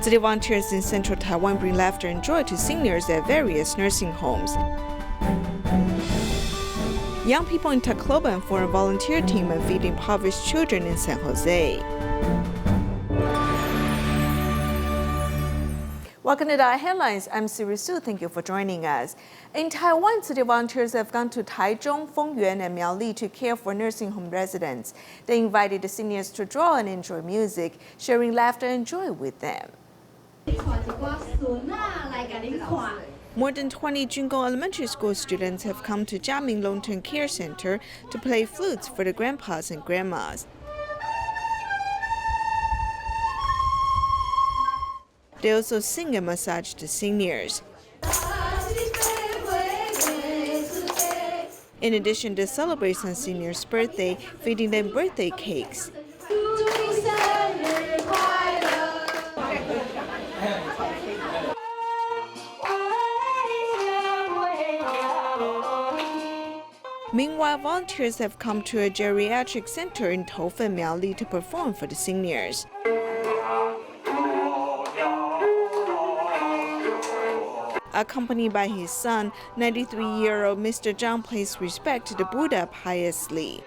City volunteers in Central Taiwan bring laughter and joy to seniors at various nursing homes. Young people in Tacloban form a volunteer team and feed impoverished children in San Jose. Welcome to DaAi Headlines. I'm Siri Su. Thank you for joining us. In Taiwan, city volunteers have gone to Taichung, Fengyuan, and Miaoli to care for nursing home residents. They invited the seniors to draw and enjoy music, sharing laughter and joy with them. More than 20 Junggong Elementary School students have come to Jiaming Long-Term Care Center to play flutes for the grandpas and grandmas. They also sing and massage the seniors. In addition to celebrating a senior's birthday, feeding them birthday cakes. Meanwhile, volunteers have come to a geriatric center in Tofan, Miaoli to perform for the seniors. Accompanied by his son, 93-year-old Mr. Zhang pays respect to the Buddha piously.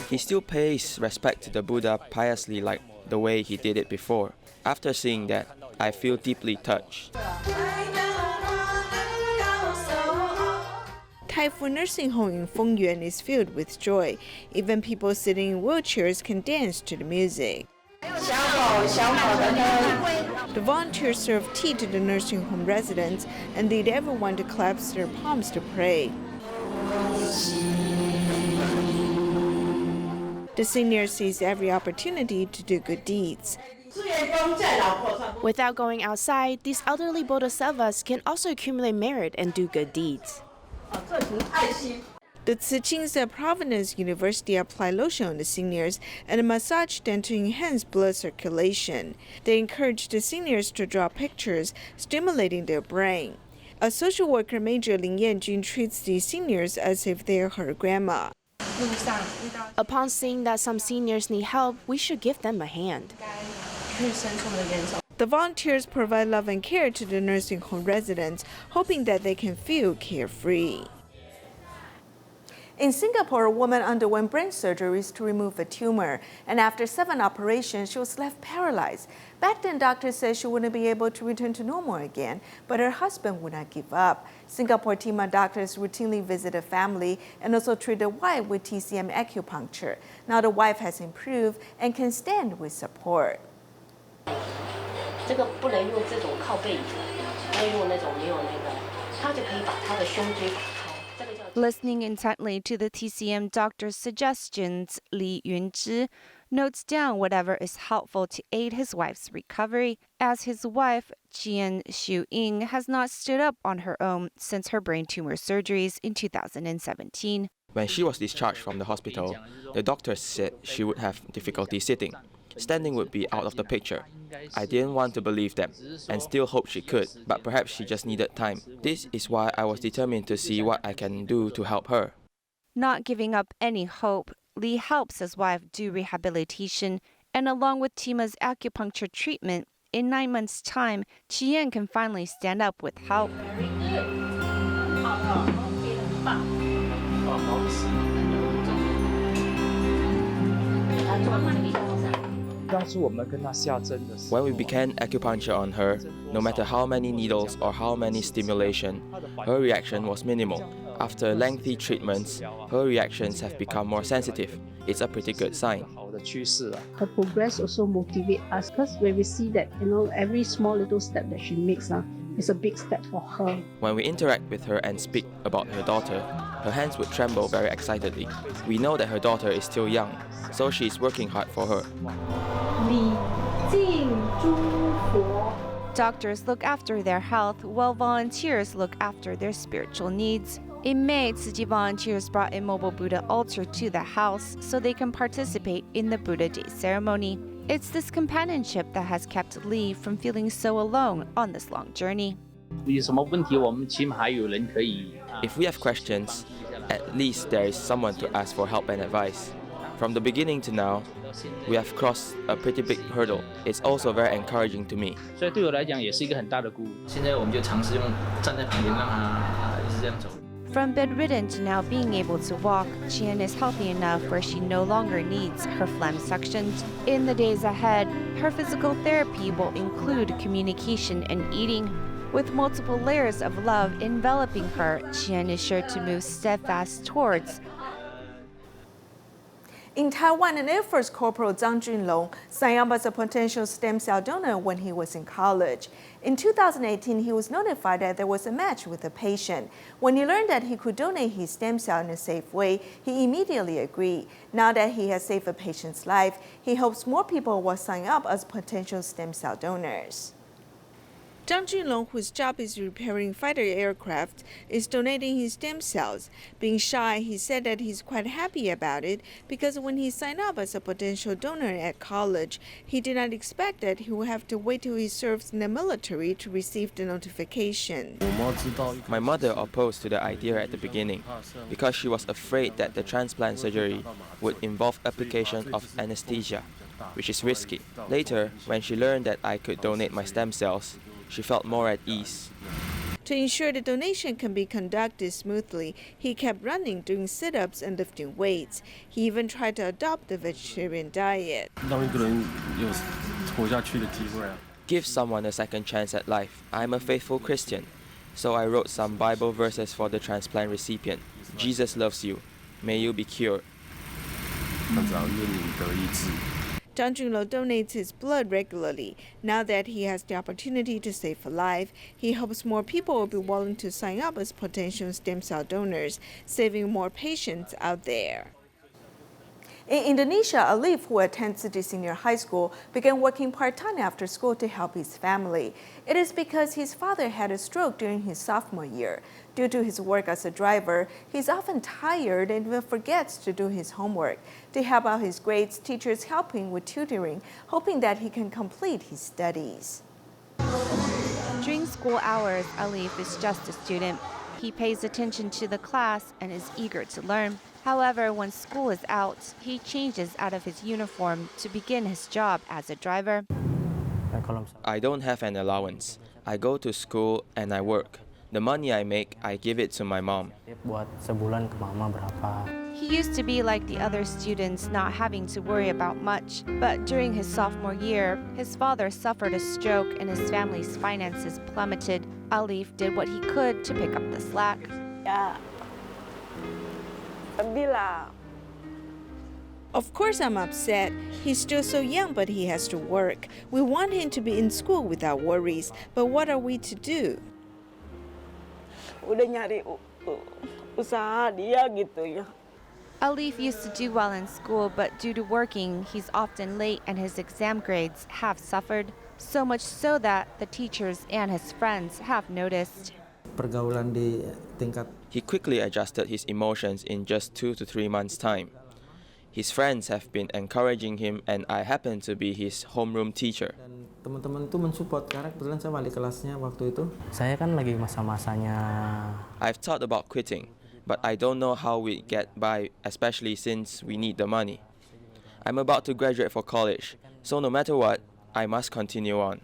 He still pays respect to the Buddha piously like the way he did it before. After seeing that, I feel deeply touched. Taifu Nursing Home in Fengyuan is filled with joy. Even people sitting in wheelchairs can dance to the music. The volunteers serve tea to the nursing home residents and lead everyone to clasp their palms to pray. The senior sees every opportunity to do good deeds. Without going outside, these elderly bodhisattvas can also accumulate merit and do good deeds. The Tzu Chi's Providence University apply lotion on the seniors and a massage them to enhance blood circulation. They encourage the seniors to draw pictures, stimulating their brain. A social worker major Lin Yanjun treats these seniors as if they are her grandma. Upon seeing that some seniors need help, we should give them a hand. The volunteers provide love and care to the nursing home residents, hoping that they can feel carefree. In Singapore, a woman underwent brain surgeries to remove a tumor, and after 7 operations, she was left paralyzed. Back then, doctors said she wouldn't be able to return to normal again, but her husband would not give up. Singapore TIMA doctors routinely visit the family and also treat the wife with TCM acupuncture. Now the wife has improved and can stand with support. Listening intently to the TCM doctor's suggestions, Li Yunzhi notes down whatever is helpful to aid his wife's recovery, as his wife, Jian Xiuying, has not stood up on her own since her brain tumor surgeries in 2017. When she was discharged from the hospital, the doctors said she would have difficulty sitting. Standing would be out of the picture. I didn't want to believe them and still hoped she could, but perhaps she just needed time. This is why I was determined to see what I can do to help her. Not giving up any hope, Li helps his wife do rehabilitation, and along with TIMA's acupuncture treatment, in 9 months' time, Qian can finally stand up with help. When we began acupuncture on her, no matter how many needles or how many stimulation, her reaction was minimal. After lengthy treatments, her reactions have become more sensitive. It's a pretty good sign. Her progress also motivates us because when we see that, every small little step that she makes is a big step for her. When we interact with her and speak about her daughter, her hands would tremble very excitedly. We know that her daughter is still young, so she is working hard for her. Doctors look after their health, while volunteers look after their spiritual needs. In May, Tzu Chi volunteers brought a mobile Buddha altar to the house so they can participate in the Buddha Day ceremony. It's this companionship that has kept Li from feeling so alone on this long journey. If we have questions, at least there is someone to ask for help and advice. From the beginning to now, we have crossed a pretty big hurdle. It's also very encouraging to me. 所以对我来讲也是一个很大的鼓舞。现在我们就尝试用站在旁边让他一直这样走。 From bedridden to now being able to walk, Qian is healthy enough where she no longer needs her phlegm suctioned. In the days ahead, her physical therapy will include communication and eating. With multiple layers of love enveloping her, Qian is sure to move steadfast towards. In Taiwan, an Air Force Corporal Zhang Junlong signed up as a potential stem cell donor when he was in college. In 2018, he was notified that there was a match with a patient. When he learned that he could donate his stem cell in a safe way, he immediately agreed. Now that he has saved a patient's life, he hopes more people will sign up as potential stem cell donors. Zhang Junlong, whose job is repairing fighter aircraft, is donating his stem cells. Being shy, he said that he's quite happy about it because when he signed up as a potential donor at college, he did not expect that he would have to wait till he serves in the military to receive the notification. My mother opposed to the idea at the beginning because she was afraid that the transplant surgery would involve application of anesthesia, which is risky. Later, when she learned that I could donate my stem cells, she felt more at ease. To ensure the donation can be conducted smoothly, he kept running, doing sit-ups and lifting weights. He even tried to adopt the vegetarian diet. Give someone a second chance at life. I'm a faithful Christian, so I wrote some Bible verses for the transplant recipient. Jesus loves you. May you be cured. Zhang Junlong donates his blood regularly. Now that he has the opportunity to save a life, he hopes more people will be willing to sign up as potential stem cell donors, saving more patients out there. In Indonesia, Alif, who attends Tzu Chi Senior High School, began working part-time after school to help his family. It is because his father had a stroke during his sophomore year. Due to his work as a driver, he's often tired and even forgets to do his homework. To help out his grades, teachers help him with tutoring, hoping that he can complete his studies. During school hours, Alif is just a student. He pays attention to the class and is eager to learn. However, when school is out, he changes out of his uniform to begin his job as a driver. I don't have an allowance. I go to school and I work. The money I make, I give it to my mom. He used to be like the other students, not having to worry about much. But during his sophomore year, his father suffered a stroke and his family's finances plummeted. Alif did what he could to pick up the slack. Of course I'm upset. He's still so young, but he has to work. We want him to be in school without worries, but what are we to do? Alif used to do well in school, but due to working, he's often late and his exam grades have suffered. So much so that the teachers and his friends have noticed. He quickly adjusted his emotions in just 2 to 3 months' time. His friends have been encouraging him and I happen to be his homeroom teacher. Teman-teman tuh mensupport karena kebetulan saya wali kelasnya waktu itu. Saya kan lagi masa-masanya. I've thought about quitting, but I don't know how we get by, especially since we need the money. I'm about to graduate for college, so no matter what, I must continue on.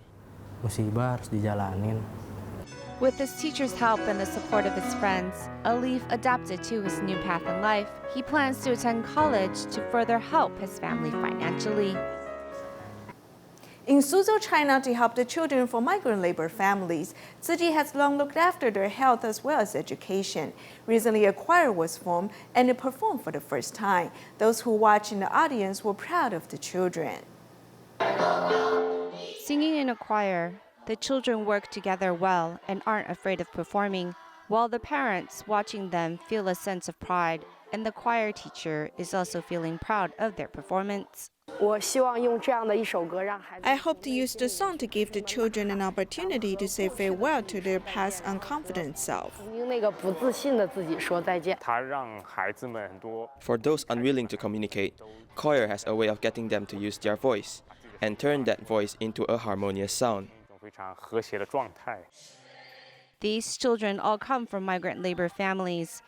Musibah harus dijalanin. With his teacher's help and the support of his friends, Alif adapted to his new path in life. He plans to attend college to further help his family financially. In Suzhou, China, to help the children from migrant labor families, Tzu Chi has long looked after their health as well as education. Recently, a choir was formed and it performed for the first time. Those who watched in the audience were proud of the children. Singing in a choir, the children work together well and aren't afraid of performing, while the parents watching them feel a sense of pride, and the choir teacher is also feeling proud of their performance. I hope to use the song to give the children an opportunity to say farewell to their past unconfident self. For those unwilling to communicate, choir has a way of getting them to use their voice and turn that voice into a harmonious sound. These children all come from migrant labor families,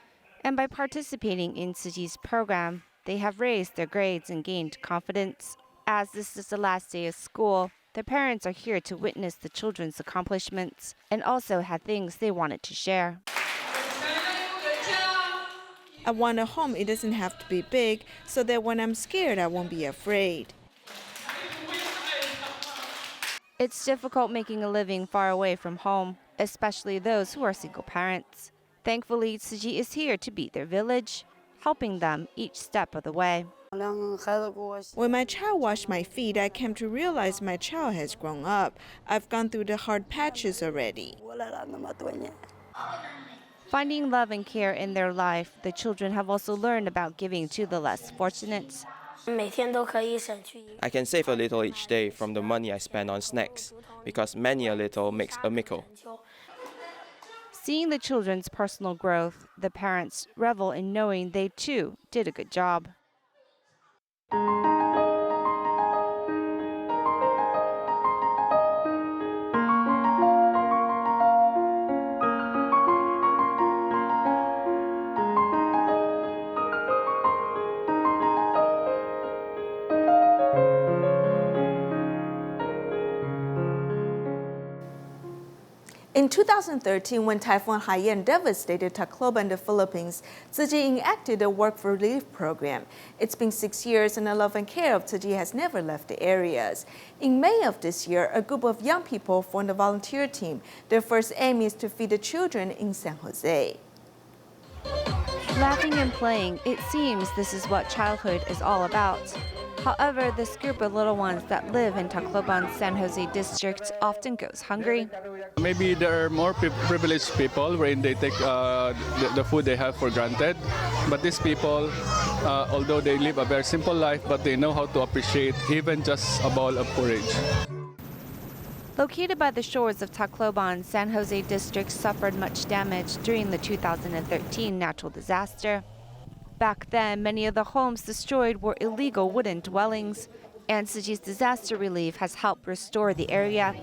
and by participating in Tzu Chi's program, they have raised their grades and gained confidence. As this is the last day of school, the parents are here to witness the children's accomplishments and also had things they wanted to share. I want a home. It doesn't have to be big, so that when I'm scared, I won't be afraid. It's difficult making a living far away from home, especially those who are single parents. Thankfully, Tzu Chi is here to be their village, helping them each step of the way. When my child washed my feet, I came to realize my child has grown up. I've gone through the hard patches already. Finding love and care in their life, the children have also learned about giving to the less fortunate. I can save a little each day from the money I spend on snacks, because many a little makes a mickle. Seeing the children's personal growth, the parents revel in knowing they too did a good job. In 2013, when Typhoon Haiyan devastated Tacloban, the Philippines, Tzu Chi enacted a work relief program. It's been 6 years, and the love and care of Tzu Chi has never left the areas. In May of this year, a group of young people formed a volunteer team. Their first aim is to feed the children in San Jose. Laughing and playing, it seems this is what childhood is all about. However, this group of little ones that live in Tacloban, San Jose district often goes hungry. Maybe there are more privileged people wherein they take the food they have for granted. But these people, although they live a very simple life, but they know how to appreciate even just a bowl of porridge. Located by the shores of Tacloban, San Jose district suffered much damage during the 2013 natural disaster. Back then, many of the homes destroyed were illegal wooden dwellings, and Tzu Chi's disaster relief has helped restore the area.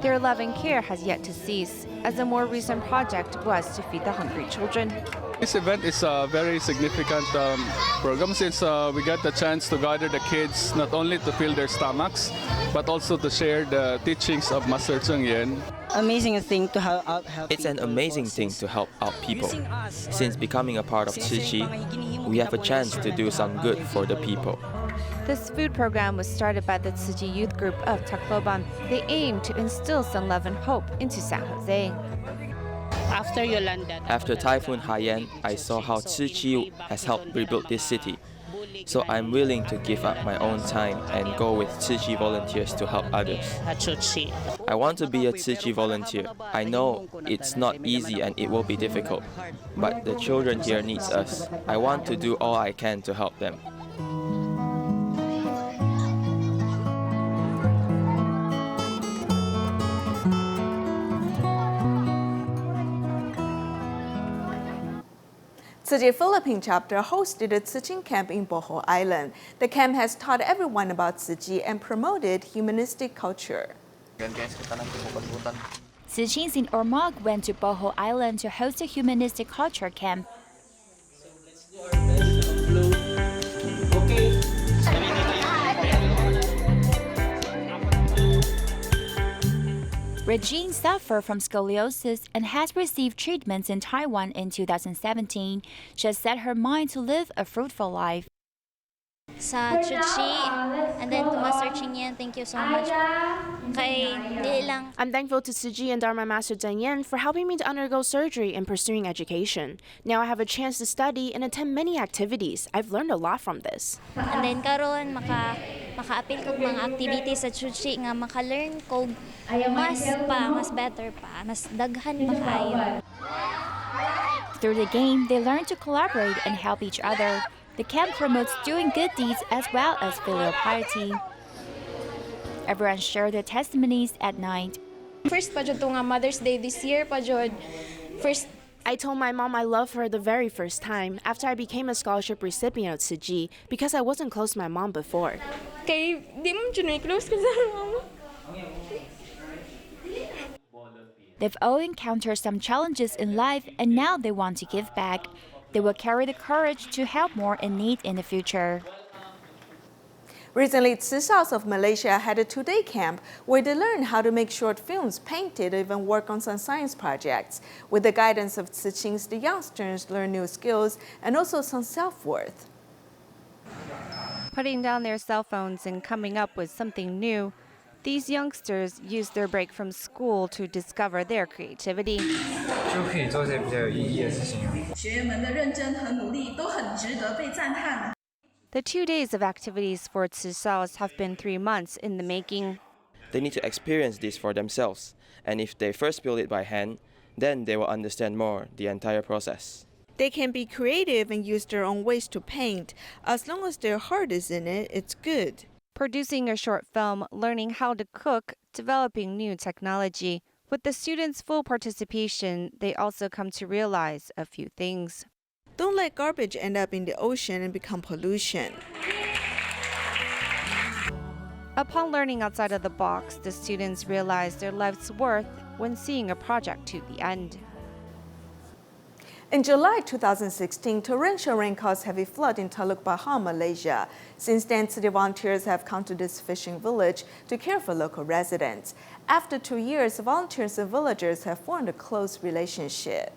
Their love and care has yet to cease, as a more recent project was to feed the hungry children. This event is a very significant program since we got the chance to gather the kids not only to fill their stomachs, but also to share the teachings of Master Chung Yen. It's an amazing thing to help out people. Since becoming a part of Tzu Chi, we have a chance to do some good for the people. This food program was started by the Tzu Chi youth group of Tacloban. They aim to instill some love and hope into San Jose. After Typhoon Haiyan, I saw how Tzu Chi has helped rebuild this city. So I'm willing to give up my own time and go with Tzu Chi volunteers to help others. I want to be a Tzu Chi volunteer. I know it's not easy and it will be difficult, but the children here need us. I want to do all I can to help them. Tzu Chi Philippine chapter hosted a Tzu Chi camp in Bohol Island. The camp has taught everyone about Tzu Chi and promoted humanistic culture. Tzu Chis in Ormoc went to Bohol Island to host a humanistic culture camp. Regine suffered from scoliosis and has received treatments in Taiwan in 2017. She has set her mind to live a fruitful life. Sa Tzu Chi, and then to Master Chung Yen, thank you so much. I'm thankful to Tzu Chi and Dharma Master Zhen Yan for helping me to undergo surgery and pursuing education. Now I have a chance to study and attend many activities. I've learned a lot from this. And then karon maka-apil kog mga activities sa Tzu Chi nga maka-learn kog mas better pa, mas daghan pa kayo. Through the game, they learn to collaborate and help each other. The camp promotes doing good deeds as well as filial piety. Everyone shared their testimonies at night. First pa jud nga Mother's Day this year pa jud. I told my mom I love her the very first time after I became a scholarship recipient of Tzu Chi because I wasn't close to my mom before. Kay di mo jud close ka sa mama. They've all encountered some challenges in life and now they want to give back. They will carry the courage to help more in need in the future. Recently, Tzu Chi of Malaysia had a two-day camp where they learned how to make short films, painted, or even work on some science projects. With the guidance of Tzu Chi, the youngsters learn new skills and also some self-worth. Putting down their cell phones and coming up with something new, these youngsters use their break from school to discover their creativity. The 2 days of activities for Tzu Chi have been 3 months in the making. They need to experience this for themselves, and if they first build it by hand, then they will understand more the entire process. They can be creative and use their own ways to paint. As long as their heart is in it, it's good. Producing a short film, learning how to cook, developing new technology. With the students' full participation, they also come to realize a few things. Don't let garbage end up in the ocean and become pollution. Upon learning outside of the box, the students realize their life's worth when seeing a project to the end. In July 2016, torrential rain caused heavy flood in Tacloban, Malaysia. Since then, city volunteers have come to this fishing village to care for local residents. After 2 years, volunteers and villagers have formed a close relationship.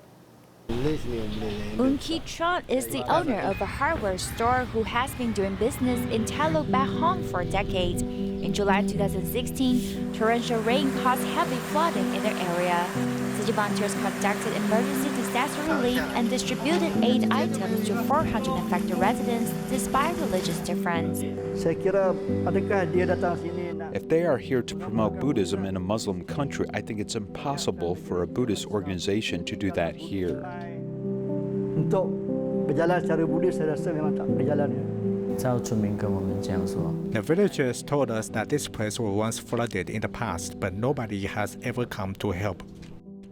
Tron is the owner of a hardware store who has been doing business in Tacloban for decades. In July 2016, torrential rain caused heavy flooding in their area. City volunteers conducted emergency disaster relief and distributed aid items to 400 affected residents despite religious difference. If they are here to promote Buddhism in a Muslim country, I think it's impossible for a Buddhist organization to do that here. The villagers told us that this place was once flooded in the past, but nobody has ever come to help.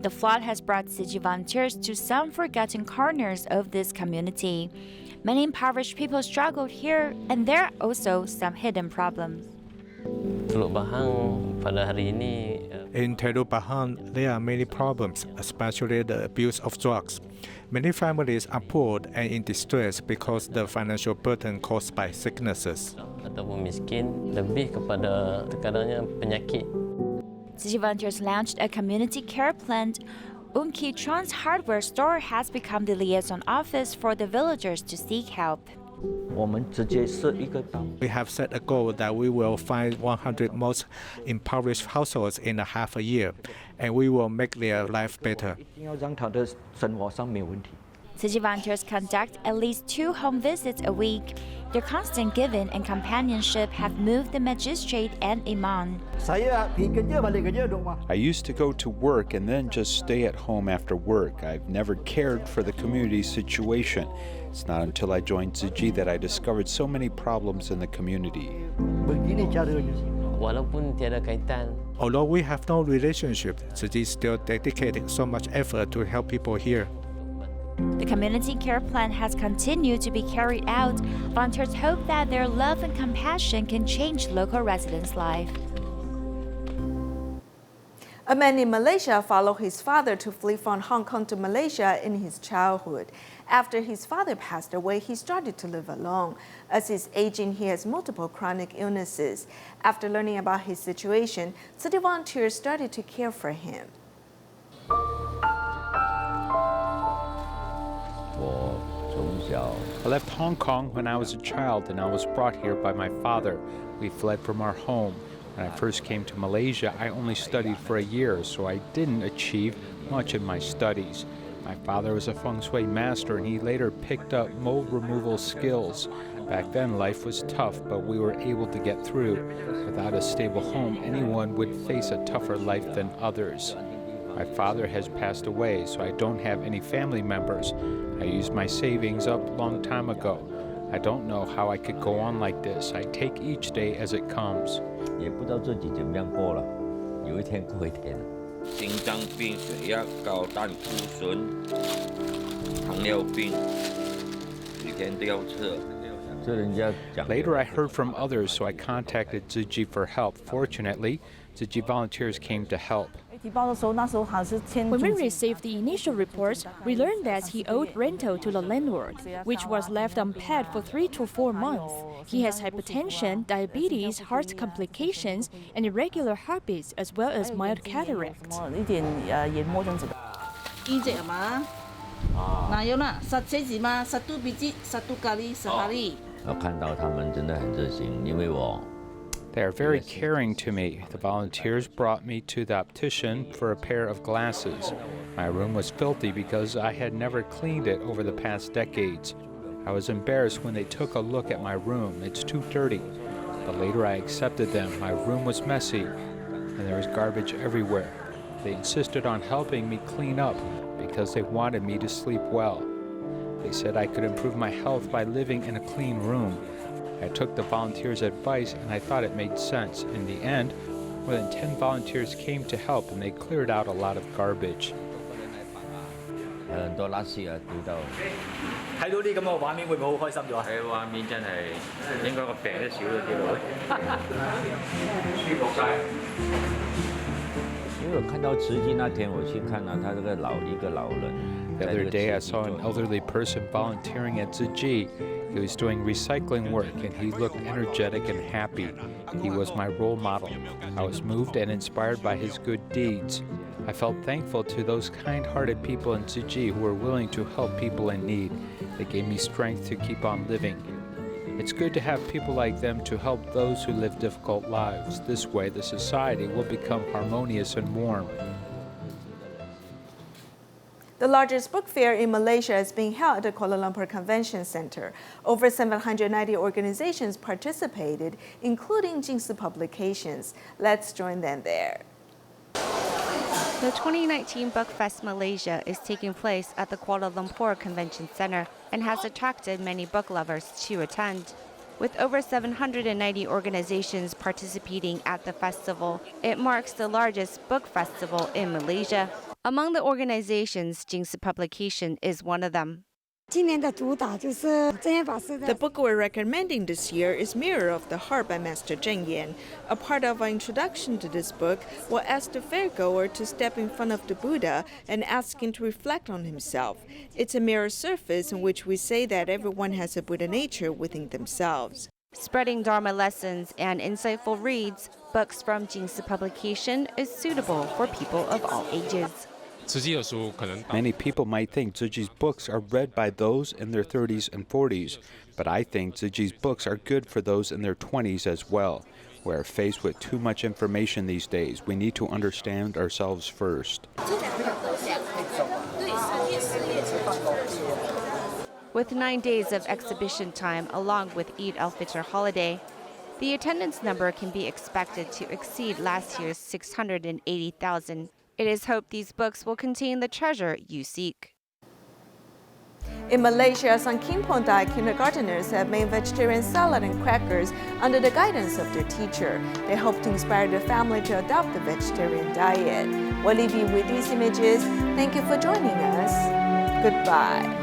The flood has brought Tzu Chi volunteers to some forgotten corners of this community. Many impoverished people struggled here, and there are also some hidden problems. In Tacloban, there are many problems, especially the abuse of drugs. Many families are poor and in distress because of the financial burden caused by sicknesses. Tzu Chi volunteers launched a community care plant. Tron's hardware store has become the liaison office for the villagers to seek help. We have set a goal that we will find 100 most impoverished households in a half a year, and we will make their life better. Tzu Chi volunteers conduct at least 2 home visits a week. Their constant giving and companionship have moved the magistrate and imam. I used to go to work and then just stay at home after work. I've never cared for the community situation. It's not until I joined Tzu Chi that I discovered so many problems in the community. Although we have no relationship, Tzu Chi is still dedicating so much effort to help people here. The community care plan has continued to be carried out. Volunteers hope that their love and compassion can change local residents' life. A man in Malaysia followed his father to flee from Hong Kong to Malaysia in his childhood. After his father passed away, he started to live alone. As he's aging, he has multiple chronic illnesses. After learning about his situation, city volunteers started to care for him. I left Hong Kong when I was a child and I was brought here by my father. We fled from our home. When I first came to Malaysia, I only studied for a year, so I didn't achieve much in my studies. My father was a feng shui master and he later picked up mold removal skills. Back then life was tough, but we were able to get through. Without a stable home, anyone would face a tougher life than others. My father has passed away, so I don't have any family members. I used my savings up a long time ago. I don't know how I could go on like this. I take each day as it comes. Later I heard from others, so I contacted Tzu Chi for help. Fortunately, Tzu Chi volunteers came to help. When we received the initial reports, we learned that he owed rental to the landlord, which was left unpaid for 3 to 4 months. He has hypertension, diabetes, heart complications, and irregular heartbeats, as well as mild cataract. They are very caring to me. The volunteers brought me to the optician for a pair of glasses. My room was filthy because I had never cleaned it over the past decades. I was embarrassed when they took a look at my room. It's too dirty. But later I accepted them. My room was messy, and there was garbage everywhere. They insisted on helping me clean up because they wanted me to sleep well. They said I could improve my health by living in a clean room. I took the volunteers' advice and I thought it made sense. In the end, more than 10 volunteers came to help and they cleared out a lot of garbage. The other day I saw an elderly person volunteering at Tzu Chi. He was doing recycling work and he looked energetic and happy. He was my role model. I was moved and inspired by his good deeds. I felt thankful to those kind-hearted people in Tzu Chi who were willing to help people in need. They gave me strength to keep on living. It's good to have people like them to help those who live difficult lives. This way, the society will become harmonious and warm. The largest book fair in Malaysia is being held at the Kuala Lumpur Convention Center. Over 790 organizations participated, including Jingsi Publications. Let's join them there. The 2019 Book Fest Malaysia is taking place at the Kuala Lumpur Convention Center and has attracted many book lovers to attend. With over 790 organizations participating at the festival, it marks the largest book festival in Malaysia. Among the organizations, Jingsi Publication is one of them. The book we're recommending this year is Mirror of the Heart by Master Zheng Yan. A part of our introduction to this book will ask the fairgoer to step in front of the Buddha and ask him to reflect on himself. It's a mirror surface in which we say that everyone has a Buddha nature within themselves. Spreading Dharma lessons and insightful reads, books from Jingsi Publication is suitable for people of all ages. Many people might think Tzu Chi's books are read by those in their 30s and 40s, but I think Tzu Chi's books are good for those in their 20s as well. We're faced with too much information these days. We need to understand ourselves first. With 9 days of exhibition time along with Eid al-Fitr holiday, the attendance number can be expected to exceed last year's 680,000. It is hoped these books will contain the treasure you seek. In Malaysia, some Kampong Thai kindergarteners have made vegetarian salad and crackers under the guidance of their teacher. They hope to inspire their family to adopt the vegetarian diet. We'll leave you with these images. Thank you for joining us. Goodbye.